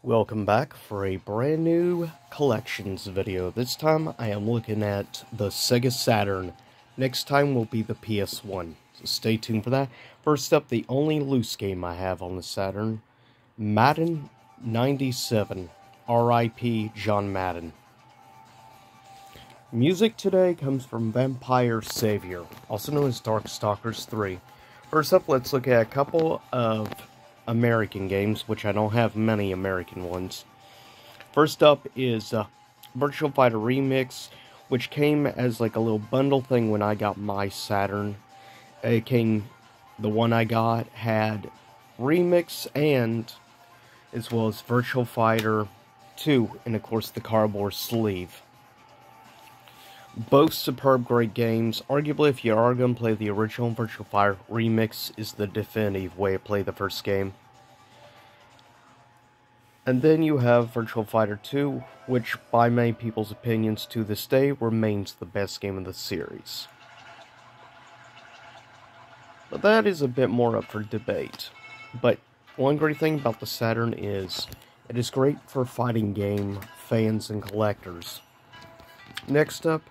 Welcome back for a brand new collections video. This time I am looking at the Sega Saturn. Next time will be the PS1. So stay tuned for that. First up, the only loose game I have on the Saturn, Madden 97. R.I.P. John Madden. Music today comes from Vampire Savior, also known as Darkstalkers 3. First up, let's look at a couple of American games, which I don't have many American ones. First up is Virtua Fighter Remix, which came as like a little bundle thing when I got my Saturn. The one I got had Remix and as well as Virtua Fighter 2, and of course the cardboard sleeve. Both superb great games. Arguably, if you are going to play the original, Virtua Fighter Remix is the definitive way to play the first game. And then you have Virtua Fighter 2, which by many people's opinions to this day remains the best game of the series. But that is a bit more up for debate. But one great thing about the Saturn is it is great for fighting game fans and collectors. Next up,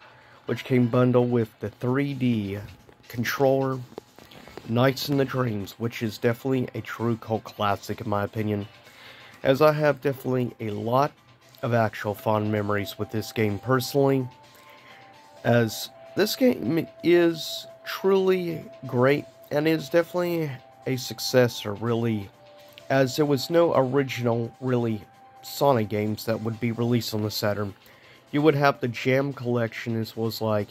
which came bundled with the 3D controller, Nights in the Dreams, which is definitely a true cult classic in my opinion, as I have definitely a lot of actual fond memories with this game personally, as this game is truly great and is definitely a successor really, as there was no original really Sonic games that would be released on the Saturn. You would have the Jam Collection as well as like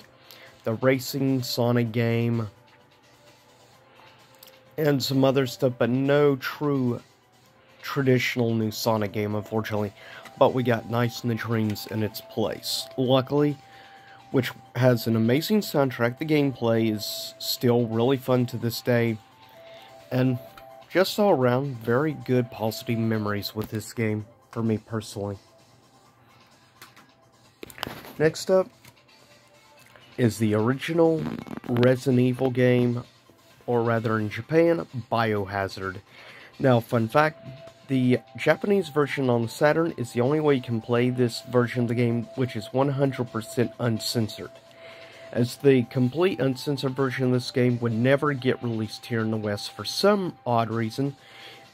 the Racing Sonic game and some other stuff, but no true traditional new Sonic game, unfortunately. But we got Nights in the Dreams in its place, luckily, which has an amazing soundtrack. The gameplay is still really fun to this day, and just all around very good positive memories with this game for me personally. Next up is the original Resident Evil game, or rather in Japan, Biohazard. Now, fun fact, the Japanese version on the Saturn is the only way you can play this version of the game, which is 100% uncensored, as the complete uncensored version of this game would never get released here in the West for some odd reason,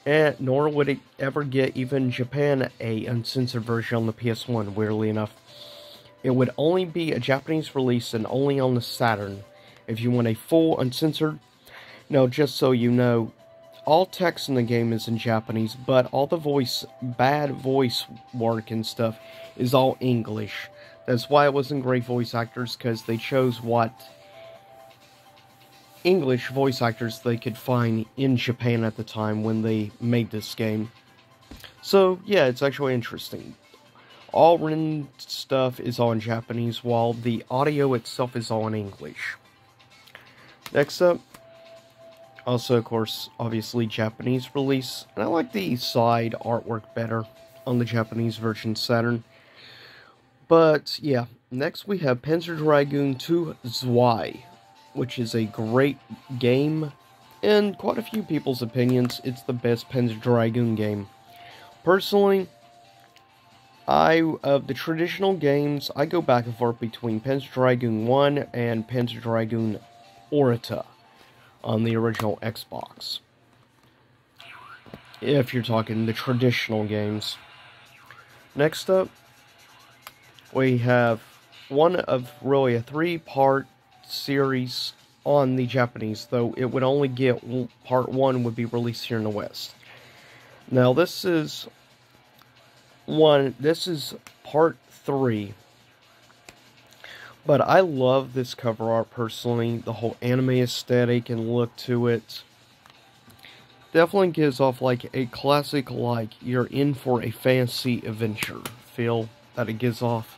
and nor would it ever get, even in Japan, a uncensored version on the PS1, weirdly enough. It would only be a Japanese release and only on the Saturn. If you want a full uncensored, now just so you know, all text in the game is in Japanese, but all the bad voice work and stuff is all English. That's why it wasn't great voice actors, because they chose what English voice actors they could find in Japan at the time when they made this game. So yeah, it's actually interesting. All written stuff is all in Japanese, while the audio itself is all in English. Next up, also, of course, obviously Japanese release, and I like the side artwork better on the Japanese version Saturn. But, yeah, next we have Panzer Dragoon 2 Zwei, which is a great game. In quite a few people's opinions, it's the best Panzer Dragoon game. Personally, of the traditional games, I go back and forth between Panzer Dragoon 1 and Panzer Dragoon Orta on the original Xbox, if you're talking the traditional games. Next up, we have one of really a 3-part series on the Japanese, though it would only get part 1 would be released here in the West. Now this is part 3, but I love this cover art personally. The whole anime aesthetic and look to it definitely gives off like a classic, like you're in for a fantasy adventure feel that it gives off.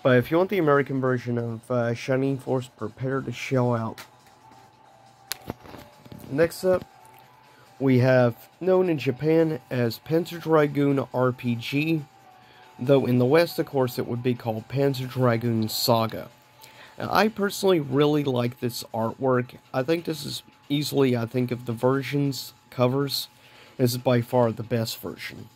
But if you want the American version of Shining Force, prepare to shell out. Next up, we have, known in Japan as Panzer Dragoon RPG, though in the West, of course, it would be called Panzer Dragoon Saga. And I personally really like this artwork. I think this is easily, of the versions covers This is by far the best version.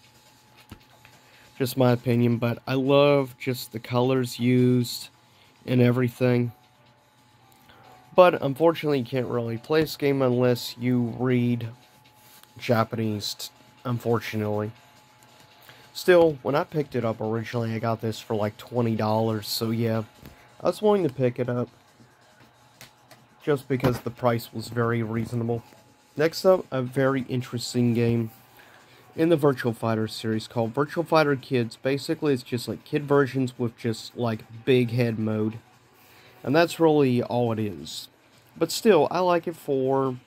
Just my opinion, but I love just the colors used and everything. But unfortunately, you can't really play this game unless you read Japanese, unfortunately. Still, when I picked it up originally, I got this for like $20, so yeah, I was willing to pick it up just because the price was very reasonable. Next up, a very interesting game in the Virtua Fighter series called Virtua Fighter Kids. Basically, it's just like kid versions with just like big head mode. And that's really all it is. But still, I like it for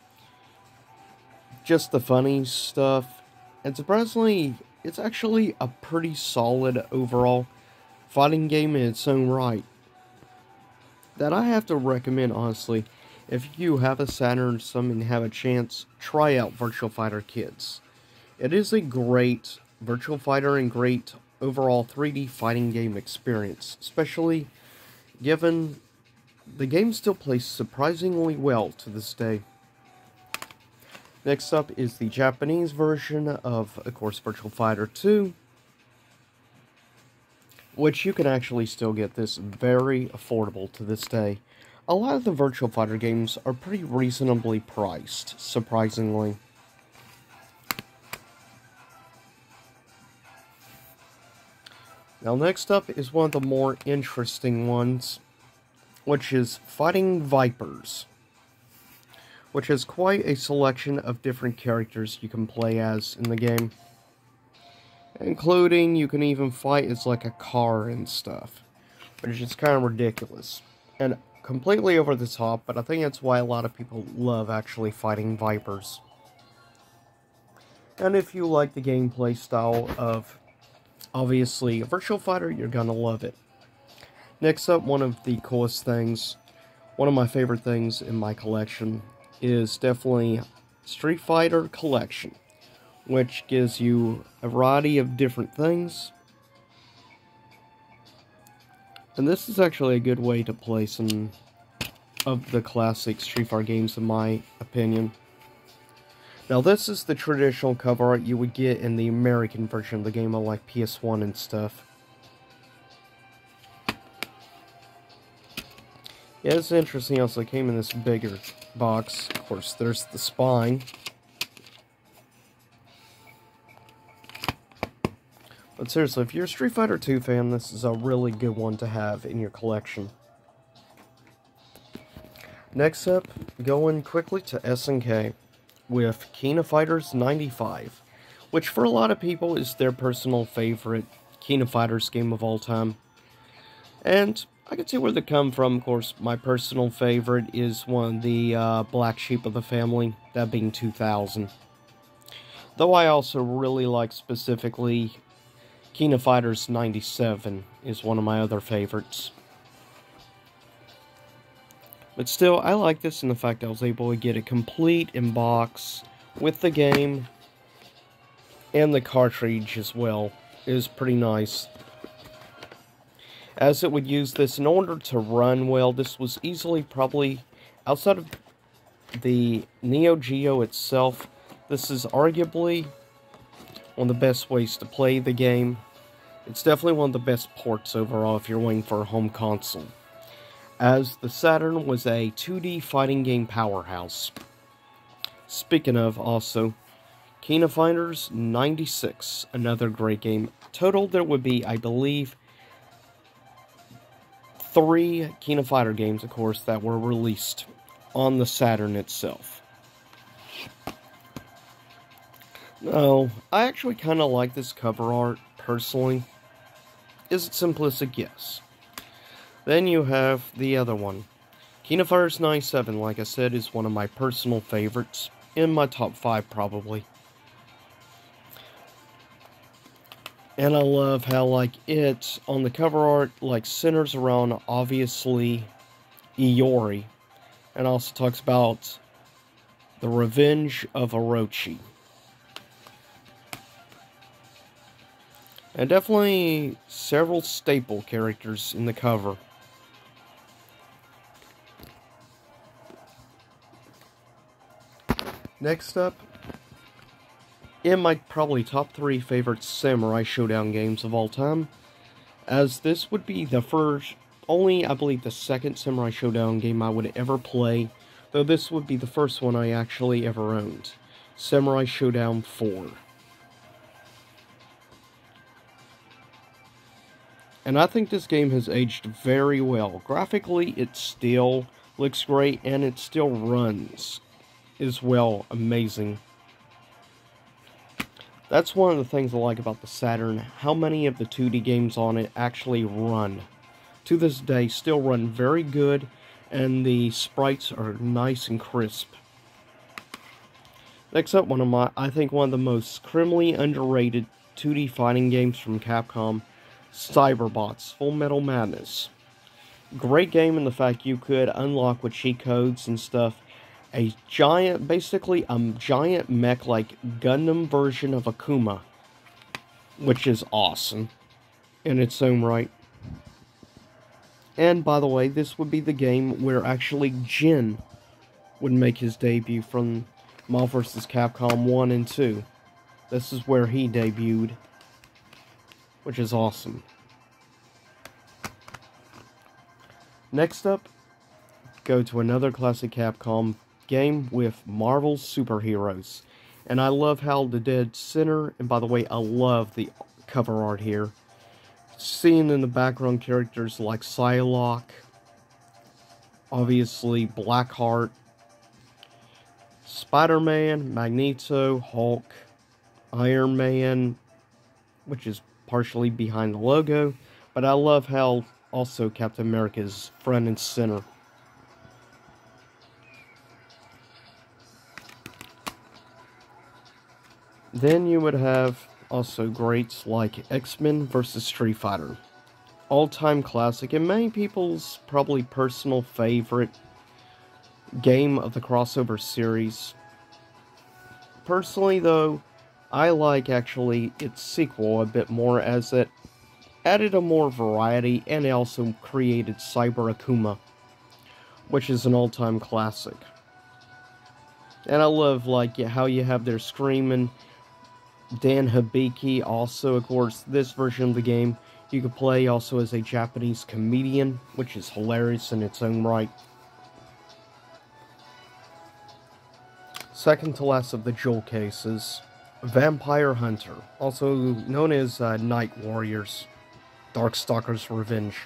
just the funny stuff. And surprisingly, it's actually a pretty solid overall fighting game in its own right. That I have to recommend, honestly. If you have a Saturn or something and have a chance, try out Virtua Fighter Kids. It is a great Virtua Fighter and great overall 3D fighting game experience, especially given the game still plays surprisingly well to this day. Next up is the Japanese version of course, Virtua Fighter 2, which you can actually still get this very affordable to this day. A lot of the Virtua Fighter games are pretty reasonably priced, surprisingly. Now next up is one of the more interesting ones, which is Fighting Vipers, which has quite a selection of different characters you can play as in the game. Including, you can even fight as like a car and stuff, which is kind of ridiculous. And completely over the top, but I think that's why a lot of people love actually Fighting Vipers. And if you like the gameplay style of, obviously, a Virtua Fighter, you're gonna love it. Next up, one of the coolest things, one of my favorite things in my collection, is definitely Street Fighter Collection, which gives you a variety of different things. And this is actually a good way to play some of the classic Street Fighter games, in my opinion. Now, this is the traditional cover art you would get in the American version of the game on like PS1 and stuff. Yeah, it's interesting also, it came in this bigger box. Of course, there's the spine. But seriously, if you're a Street Fighter 2 fan, this is a really good one to have in your collection. Next up, going quickly to SNK with King of Fighters 95, which for a lot of people is their personal favorite King of Fighters game of all time. And I can see where they come from. Of course, my personal favorite is one of the black sheep of the family, that being 2000. Though I also really like specifically King of Fighters 97 is one of my other favorites. But still, I like this in the fact I was able to get it complete in box with the game and the cartridge as well. It is pretty nice, as it would use this in order to run well. This was easily, probably, outside of the Neo Geo itself, this is arguably one of the best ways to play the game. It's definitely one of the best ports overall if you're waiting for a home console, as the Saturn was a 2D fighting game powerhouse. Speaking of, also, King of Fighters 96, another great game. Total, there would be, I believe, 3 King of Fighter games, of course, that were released on the Saturn itself. No, I actually kind of like this cover art, personally. Is it simplistic? Yes. Then you have the other one. King of Fighters 97, like I said, is one of my personal favorites. In my top 5, probably. And I love how, like, it, on the cover art, like, centers around, obviously, Iori. And also talks about the revenge of Orochi. And definitely several staple characters in the cover. Next up, in my probably top 3 favorite Samurai Showdown games of all time, as this would be the first, only I believe the second Samurai Showdown game I would ever play, though this would be the first one I actually ever owned. Samurai Showdown 4. And I think this game has aged very well. Graphically, it still looks great, and it still runs as well. Amazing. That's one of the things I like about the Saturn, how many of the 2D games on it actually run. To this day, still run very good, and the sprites are nice and crisp. Next up, I think one of the most criminally underrated 2D fighting games from Capcom, Cyberbots, Full Metal Madness. Great game in the fact you could unlock with cheat codes and stuff a giant, basically a giant mech like Gundam version of Akuma, which is awesome in its own right. And by the way, this would be the game where actually Jin would make his debut from Marvel vs. Capcom 1 and 2. This is where he debuted, which is awesome. Next up, go to another classic Capcom game with Marvel's superheroes. And I love how the dead center, and by the way, I love the cover art here. Seeing in the background characters like Psylocke, obviously Blackheart, Spider-Man, Magneto, Hulk, Iron Man, which is partially behind the logo, but I love how also Captain America is front and center. Then you would have also greats like X-Men vs. Street Fighter. All-time classic, and many people's probably personal favorite game of the crossover series. Personally, though, I like actually its sequel a bit more, as it added a more variety, and it also created Cyber Akuma, which is an all-time classic. And I love like how you have their screaming Dan Hibiki. Also, of course, this version of the game you could play also as a Japanese comedian, which is hilarious in its own right. Second to last of the jewel cases, Vampire Hunter, also known as Night Warriors, Darkstalker's Revenge,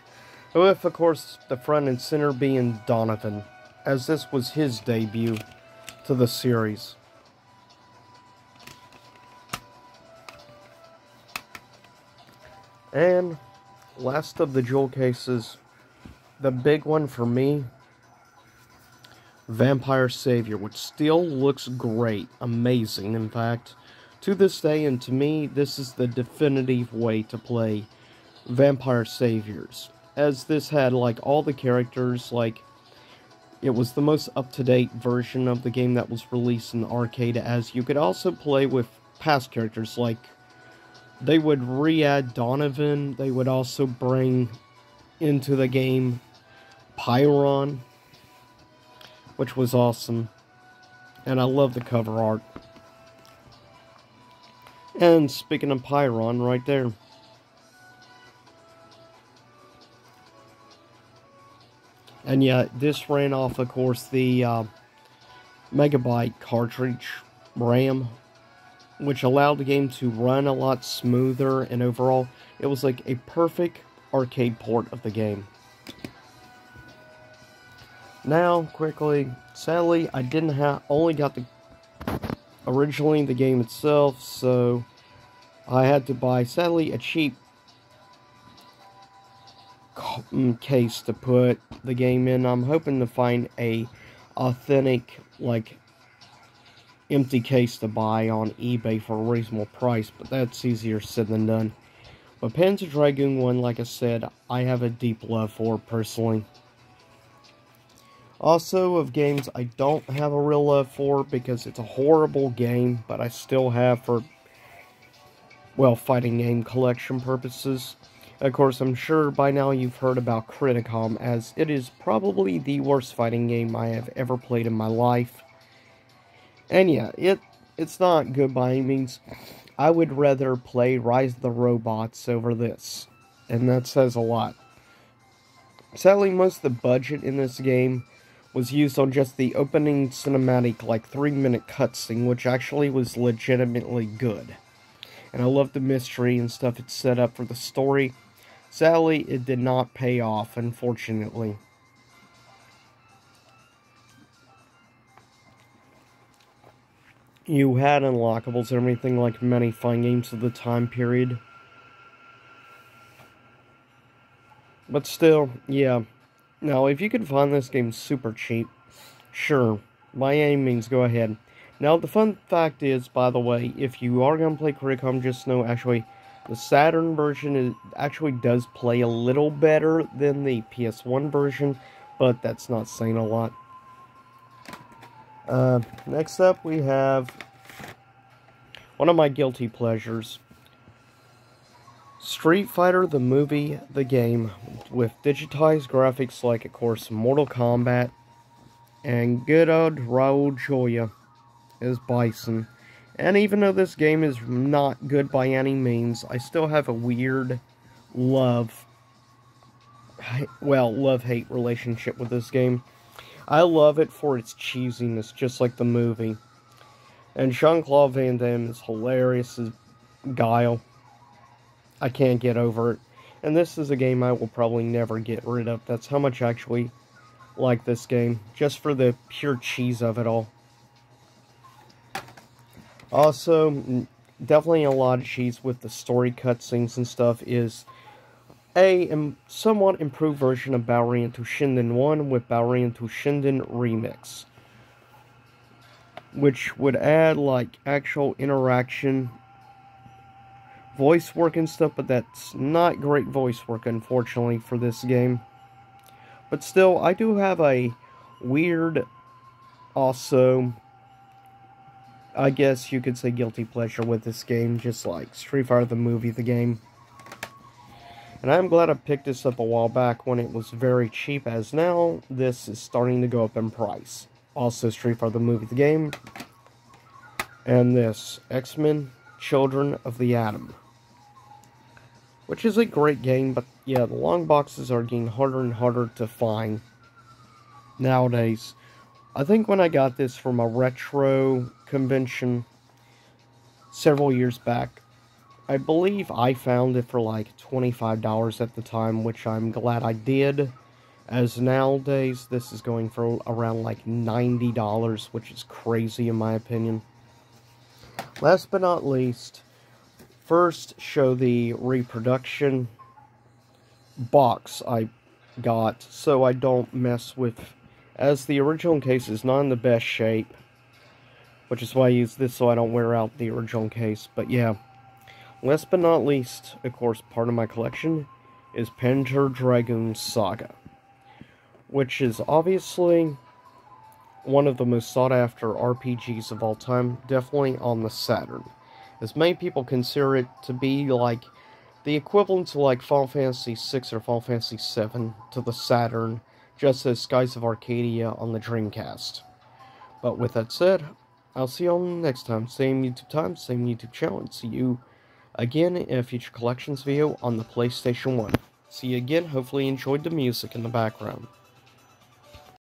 with, of course, the front and center being Donovan, as this was his debut to the series. And last of the jewel cases, the big one for me, Vampire Savior, which still looks great, amazing in fact, to this day, and to me, this is the definitive way to play Vampire Saviors, as this had like all the characters, like it was the most up-to-date version of the game that was released in the arcade, as you could also play with past characters, like they would re-add Donovan, they would also bring into the game Pyron, which was awesome, and I love the cover art. And speaking of Pyron, right there. And yeah, this ran off, of course, the megabyte cartridge RAM, which allowed the game to run a lot smoother, and overall, it was like a perfect arcade port of the game. Now, quickly, sadly, I only got originally the game itself, so I had to buy, sadly, a cheap case to put the game in. I'm hoping to find a authentic, like, empty case to buy on eBay for a reasonable price, but that's easier said than done. But Panzer Dragoon 1, like I said, I have a deep love for personally. Also, of games I don't have a real love for because it's a horrible game, but I still have for, well, fighting game collection purposes. Of course, I'm sure by now you've heard about Criticom, as it is probably the worst fighting game I have ever played in my life. And yeah, it's not good by any means. I would rather play Rise of the Robots over this, and that says a lot. Sadly, most of the budget in this game was used on just the opening cinematic, like 3-minute cutscene, which actually was legitimately good. And I love the mystery and stuff it set up for the story. Sadly, it did not pay off, unfortunately. You had unlockables and everything like many fun games of the time period. But still, yeah. Now, if you can find this game super cheap, sure, by any means, go ahead. Now, the fun fact is, by the way, if you are going to play Criticom, just know, actually, the Saturn version actually does play a little better than the PS1 version, but that's not saying a lot. Next up, we have one of my guilty pleasures. Street Fighter, the movie, the game, with digitized graphics like, of course, Mortal Kombat, and good old Raul Julia as Bison. And even though this game is not good by any means, I still have a weird love-hate relationship with this game. I love it for its cheesiness, just like the movie. And Jean-Claude Van Damme is hilarious as Guile. I can't get over it. And this is a game I will probably never get rid of. That's how much I actually like this game. Just for the pure cheese of it all. Also, definitely a lot of cheese with the story cutscenes and stuff is a somewhat improved version of Bowrian to Shinden 1 with Bowrian to Shinden Remix. Which would add, like, actual interaction, voice work and stuff, but that's not great voice work, unfortunately, for this game. But still, I do have a weird, also, I guess you could say guilty pleasure with this game, just like Street Fighter the movie, the game. And I'm glad I picked this up a while back when it was very cheap, as now this is starting to go up in price. Also, Street Fighter the movie, the game. And this, X-Men Children of the Atom. Which is a great game, but yeah, the long boxes are getting harder and harder to find nowadays. I think when I got this from a retro convention several years back, I believe I found it for like $25 at the time, which I'm glad I did. As nowadays, this is going for around like $90, which is crazy in my opinion. Last but not least, first show the reproduction box I got so I don't mess with, as the original case is not in the best shape, which is why I use this so I don't wear out the original case. But yeah, last but not least, of course, part of my collection is Panzer Dragoon Saga, which is obviously one of the most sought-after RPGs of all time, definitely on the Saturn, as many people consider it to be like the equivalent to like Final Fantasy VI or Final Fantasy VII to the Saturn, just as Skies of Arcadia on the Dreamcast. But with that said, I'll see you all next time. Same YouTube time, same YouTube channel, and see you again in a future collections video on the PlayStation 1. See you again, hopefully you enjoyed the music in the background.